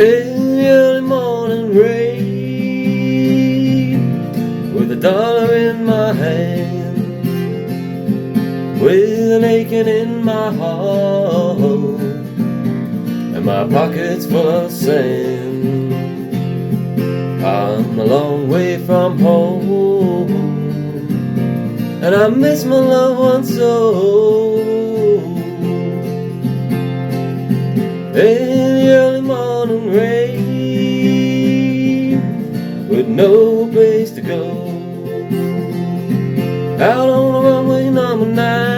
in the early morning rain, with $1 in my hand, with an aching in my heart, and my pockets full of sand. I'm a long way from home, and I miss my loved ones so. In the early morning rain, with no place to go, out on the runway number 9.